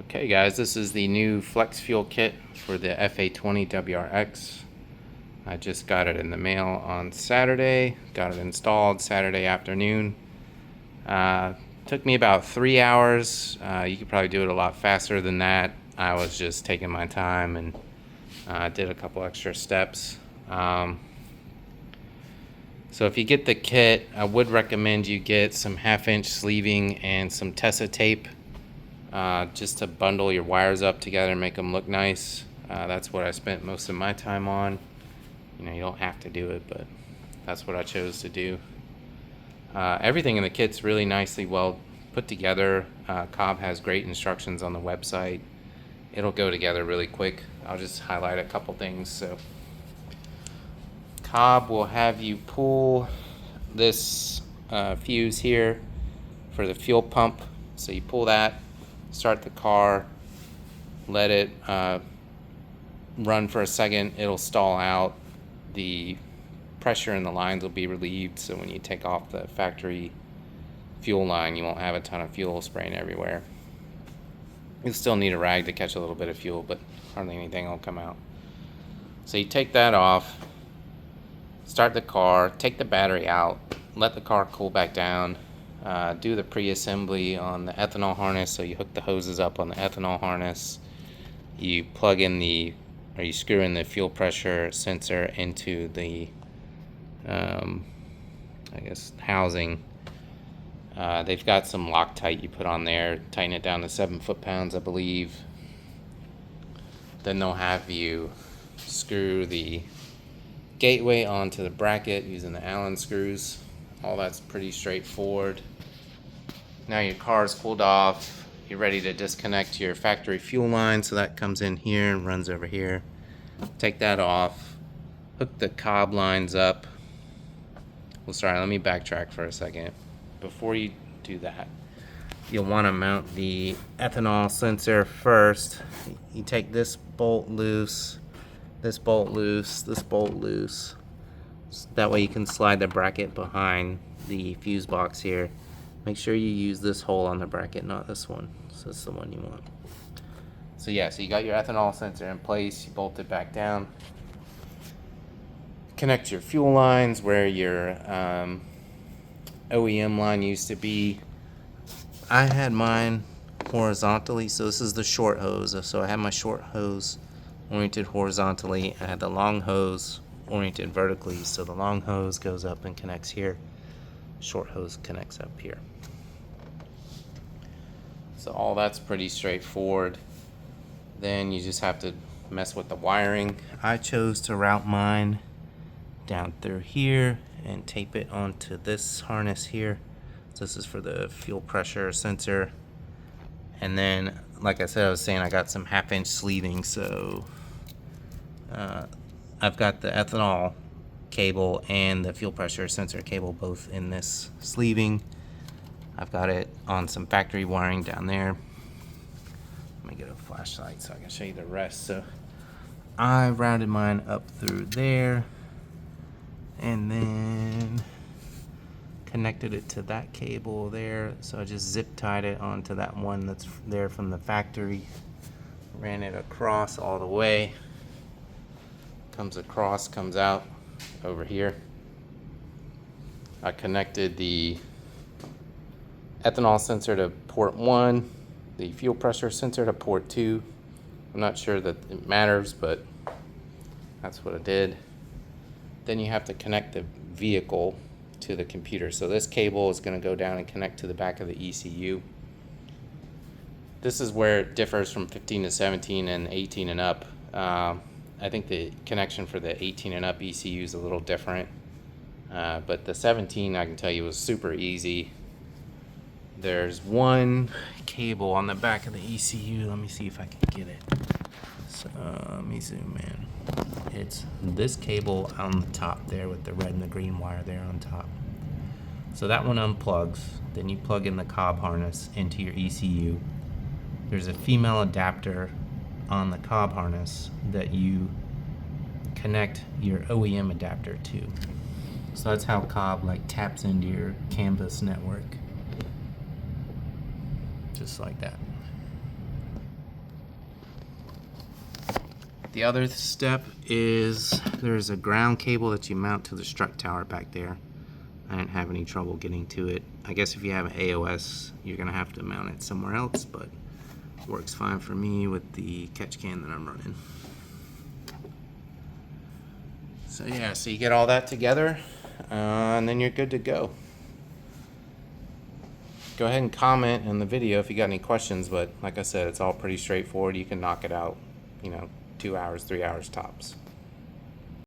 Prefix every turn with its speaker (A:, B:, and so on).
A: Okay guys, this is the new Flex Fuel Kit for the FA20 WRX. I just got it in the mail on Saturday, got it installed Saturday afternoon. Took me about 3 hours. You could probably do it a lot faster than that. I was just taking my time and did a couple extra steps. So if you get the kit, I would recommend you get some 1/2-inch sleeving and some Tessa tape. Just to bundle your wires up together and make them look nice. That's what I spent most of my time on. You know, you don't have to do it, but that's what I chose to do. Everything in the kit's really nicely well put together. COBB has great instructions on the website. It'll go together really quick. I'll just highlight a couple things. So COBB will have you pull this fuse here for the fuel pump. So you pull that, start the car, let it run for a second, it'll stall out, the pressure in the lines will be relieved, so when you take off the factory fuel line you won't have a ton of fuel spraying everywhere. You'll still need a rag to catch a little bit of fuel, but hardly anything will come out. So you take that off, start the car, take the battery out, let the car cool back down. Do the pre-assembly on the ethanol harness. So you hook the hoses up on the ethanol harness, you plug in you screw in the fuel pressure sensor into the I guess housing. They've got some Loctite you put on there, tighten it down to 7 foot-pounds I believe. Then they'll have you screw the gateway onto the bracket using the Allen screws. All that's pretty straightforward. Now your car's cooled off, you're ready to disconnect your factory fuel line, so that comes in here and runs over here. Take that off, hook the COBB lines up. Well, sorry, let me backtrack for a second. Before you do that, you'll want to mount the ethanol sensor first. You take this bolt loose, this bolt loose, this bolt loose. That way you can slide the bracket behind the fuse box here. Make sure you use this hole on the bracket, not this one. So that's the one you want. So yeah, so you got your ethanol sensor in place, you bolt it back down. Connect your fuel lines where your OEM line used to be. I had mine horizontally, so this is the short hose. So I had my short hose oriented horizontally. I had the long hose oriented vertically, so the long hose goes up and connects here, short hose connects up here. So all that's pretty straightforward. Then you just have to mess with the wiring. I chose to route mine down through here and tape it onto this harness here. So this is for the fuel pressure sensor. And then, like I said, I was saying I got some 1/2-inch sleeving, so I've got the ethanol cable and the fuel pressure sensor cable both in this sleeving. I've got it on some factory wiring down there. Let me get a flashlight so I can show you the rest. So I routed mine up through there and then connected it to that cable there. So I just zip tied it onto that one that's there from the factory. Ran it across all the way. Comes across, comes out over here. I connected the ethanol sensor to port 1, the fuel pressure sensor to port 2. I'm not sure that it matters, but that's what I did. Then you have to connect the vehicle to the computer. So this cable is going to go down and connect to the back of the ECU. This is where it differs from 15 to 17 and 18 and up. I think the connection for the 18 and up ECU is a little different, but the 17 I can tell you was super easy. There's one cable on the back of the ECU. Let me see if I can get it. So let me zoom in. It's this cable on the top there with the red and the green wire there on top. So that one unplugs. Then you plug in the COBB harness into your ECU. There's a female adapter on the COBB harness that you connect your OEM adapter to. So that's how COBB like taps into your Canvas network. Just like that. The other step is there's a ground cable that you mount to the strut tower back there. I didn't have any trouble getting to it. I guess if you have an AOS, you're gonna have to mount it somewhere else, but it works fine for me with the catch can that I'm running. So yeah, so you get all that together, and then you're good to go. Go ahead and comment in the video if you got any questions, but like I said, it's all pretty straightforward. You can knock it out, 2 hours, 3 hours tops.